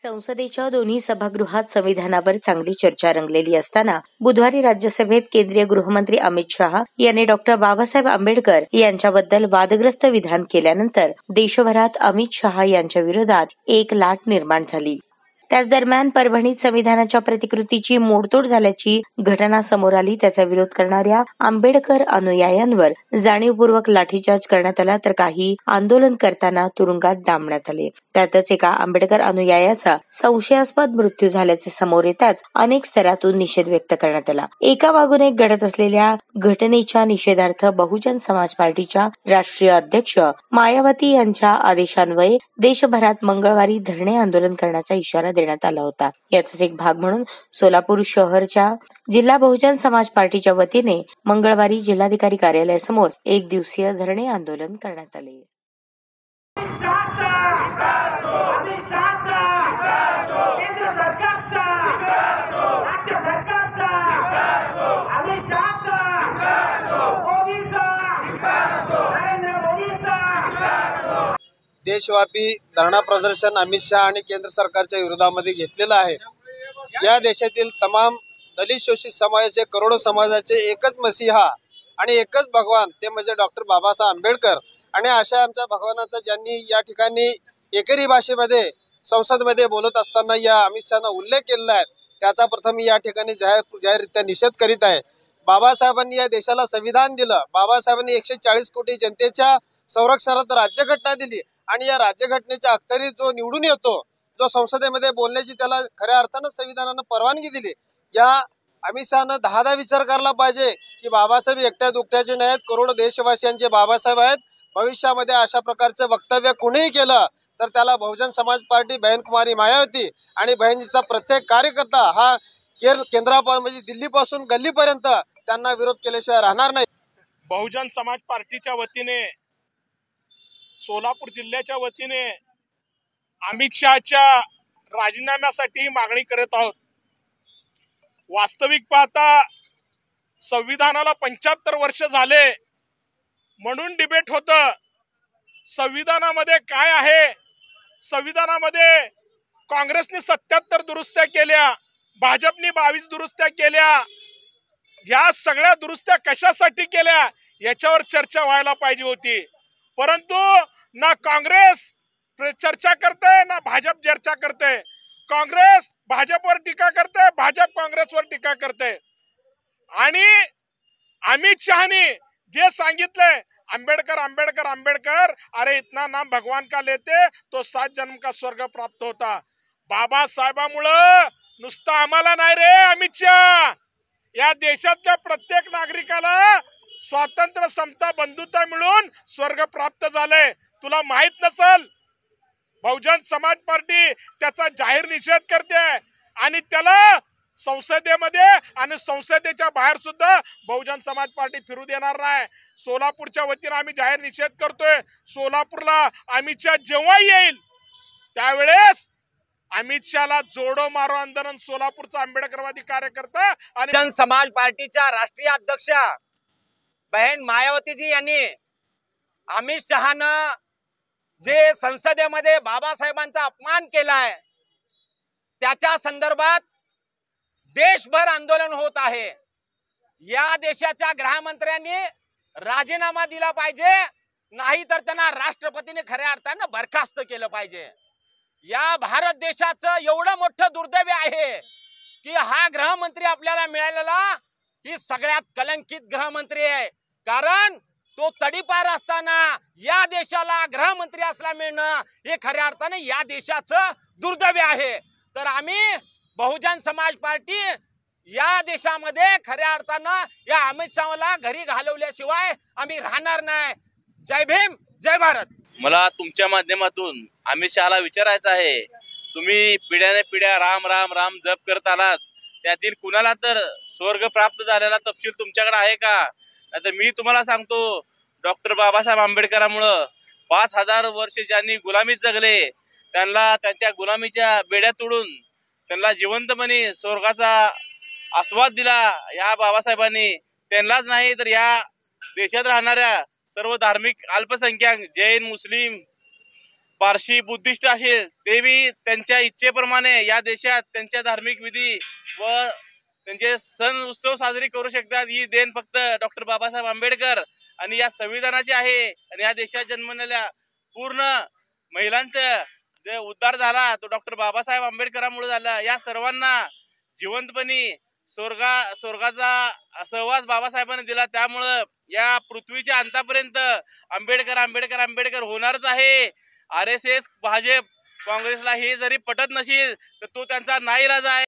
संसदेच्या दोन्ही सभागृहात संविधानावर चांगली चर्चा रंगलेली असताना बुधवारी राज्यसभेत केंद्रीय गृहमंत्री अमित शहा यांनी डॉक्टर बाबासाहेब आंबेडकर यांच्याबद्दल वादग्रस्त विधान केल्यानंतर देशभरात अमित शहा यांच्या विरोधात एक लाट निर्माण झाली. त्याच दरम्यान परभणीत संविधानाच्या प्रतिकृतीची मोडतोड झाल्याची घटना समोर आली. त्याचा विरोध करणाऱ्या आंबेडकर अनुयायांवर जाणीवपूर्वक लाठीचार्ज करण्यात आला, तर काही आंदोलन करताना तुरुंगात डांबण्यात आले. त्यातच एका आंबेडकर अनुयायाचा संशयास्पद मृत्यू झाल्याचे समोर येताच अनेक स्तरातून निषेध व्यक्त करण्यात आला. एकामागून एक घडत असलेल्या घटनेच्या निषेधार्थ बहुजन समाज पार्टीच्या राष्ट्रीय अध्यक्ष मायावती यांच्या आदेशान्वये देशभरात मंगळवारी धरणे आंदोलन करण्याचा इशारा देण्यात आला होता. याचाच एक भाग म्हणून सोलापूर शहरच्या जिल्हा बहुजन समाज पार्टीच्या वतीने मंगळवारी जिल्हाधिकारी कार्यालयासमोर एक दिवसीय धरणे आंदोलन करण्यात आले. देशव्यापी धरणा प्रदर्शन अमित शहा आणि केंद्र सरकारच्या विरोधामध्ये घेतलेलं आहे. या देशातील तमाम दलित शोषित समाजाचे, करोडो समाजाचे एकच मसीहा आणि एकच भगवान, ते म्हणजे डॉक्टर बाबासाहेब आंबेडकर. आणि अशा आमच्या भगवानाचा ज्यांनी या ठिकाणी एकेरी भाषेमध्ये संसदमध्ये बोलत असताना या अमित शहानं उल्लेख केलेला आहे, त्याचा प्रथम या ठिकाणी जाहीररित्या निषेध करीत आहे. बाबासाहेबांनी या देशाला संविधान दिलं. बाबासाहेबांनी 140 कोटी जनतेच्या संरक्षणात राज्यघटना दिली आणि या राज्यघटनेच्या अखत्यारीत जो निवडून येतो, जो संसदेमध्ये बोलण्याची त्याला खऱ्या अर्थानं संविधानानं परवानगी दिली. या अमित शहानं 10 विचार करायला पाहिजे की बाबासाहेब एकट्या दुकट्याचे नाहीत, करोडो देशवासियांचे बाबासाहेब आहेत. भविष्यामध्ये अशा प्रकारचे वक्तव्य कोणीही केलं तर त्याला बहुजन समाज पार्टी, बहन कुमारी मायावती आणि बहिणीचा प्रत्येक कार्यकर्ता हा केंद्रापासून म्हणजे दिल्लीपासून गल्लीपर्यंत त्यांना विरोध केल्याशिवाय राहणार नाही. बहुजन समाज पार्टीच्या वतीने, सोलापूर जिल्ह्याच्या वतीने अमित शहाच्या राजीनाम्यासाठी मागणी करत आहोत. वास्तविक पाहता संविधानाला 75 वर्ष झाले म्हणून डिबेट होतं. संविधानामध्ये काय आहे? संविधानामध्ये काँग्रेसने 77 दुरुस्त्या केल्या, भाजपने 22 दुरुस्त्या केल्या. ह्या सगळ्या दुरुस्त्या कशासाठी केल्या याच्यावर चर्चा व्हायला पाहिजे होती. परंतु ना काँग्रेस चर्चा करते ना भाजप चर्चा करते. काँग्रेस भाजपवर टीका करते, भाजप काँग्रेसवर टीका करते. आणि अमित शहानी जे सांगितलंय, आंबेडकर आंबेडकर आंबेडकर, अरे इतना नाम भगवान का लेते तो 7 जन्म का स्वर्ग प्राप्त होता. बाबासाहेबामुळं नुसतं आम्हाला नाही रे अमित शहा, या देशातल्या प्रत्येक नागरिकाला स्वातंत्र्य, समता, बंधुता मिळून स्वर्ग प्राप्त झाले. तुला माहित नसल, बहुजन समाज पार्टी त्याचा जाहीर निषेध करते आणि त्याला संसदेमध्ये आणि संसदेच्या बाहेर सुद्धा बहुजन समाज पार्टी फिरू देणार नाही. सोलापूरच्या वतीने आम्ही जाहीर निषेध करतोय. सोलापूरला अमित शहा जेव्हा येईल त्यावेळेस अमित शहाला जोडो मारो आंदोलन सोलापूरचा आंबेडकरवादी कार्यकर्ता आणि बहुजन समाज पार्टीच्या राष्ट्रीय अध्यक्ष बहन मायावतीजी यांनी अमित शहानं जे संसदेमध्ये बाबासाहेबांचा अपमान केलाय त्याच्या संदर्भात देशभर आंदोलन होत आहे. या देशाच्या गृहमंत्र्यांनी राजीनामा दिला पाहिजे, नाही तर त्यांना राष्ट्रपतीने खऱ्या अर्थानं बरखास्त केलं पाहिजे. या भारत देशाचं एवढं मोठं दुर्दैव आहे की हा गृहमंत्री आपल्याला मिळालेला ही सगळ्यात कलंकित गृहमंत्री आहे. कारण तो तडीपार असताना या देशाला गृहमंत्री असला मिळणं हे खऱ्या अर्थानं या देशाचं दुर्दैव आहे. तर आम्ही बहुजन समाज पार्टी या देशामध्ये खऱ्या अर्थानं या अमित शहाला घरी घालवल्याशिवाय आम्ही राहणार नाही. जय भीम, जय भारत. मला तुमच्या माध्यमातून अमित शहाला विचारायचं आहे, तुम्ही पिढ्याने पिढ्या राम राम राम जप करत आलात, त्यातील कुणाला तर स्वर्ग प्राप्त झालेला तपशील तुमच्याकडे आहे का? नाहीतर मी तुम्हाला सांगतो, डॉक्टर बाबासाहेब आंबेडकरांमुळं 5000 वर्ष ज्यांनी गुलामीत जगले त्यांना त्यांच्या गुलामीच्या बेड्या तोडून त्यांना जिवंतपणे स्वर्गाचा आस्वाद दिला या बाबासाहेबांनी. त्यांनाच नाही तर या देशात राहणाऱ्या सर्व धार्मिक अल्पसंख्याक, जैन, मुस्लिम, पारशी बुद्धिस्ट असेल ते बी त्यांच्या इच्छेप्रमाणे या देशात त्यांच्या धार्मिक विधी व त्यांचे सण उत्सव साजरे करू शकतात। ही देण फक्त डॉक्टर बाबासाहेब आंबेडकर आणि या संविधानाची आहे। आणि या देशात जन्मलेल्या पूर्ण महिलांचं जे उद्धार झाला तो डॉक्टर बाबासाहेब आंबेडकरांमुळे झाला। या सर्वांना जिवंतपणी स्वर्गाचा सहवास बाबासाहेबांनी दिला। त्यामुळं या पृथ्वीच्या अंतापर्यंत आंबेडकर आंबेडकर आंबेडकर होणारच आहे। RSS भाजप काँग्रेसला हे जरी पटत नसेल तर तो त्यांचा नाईलाज आहे।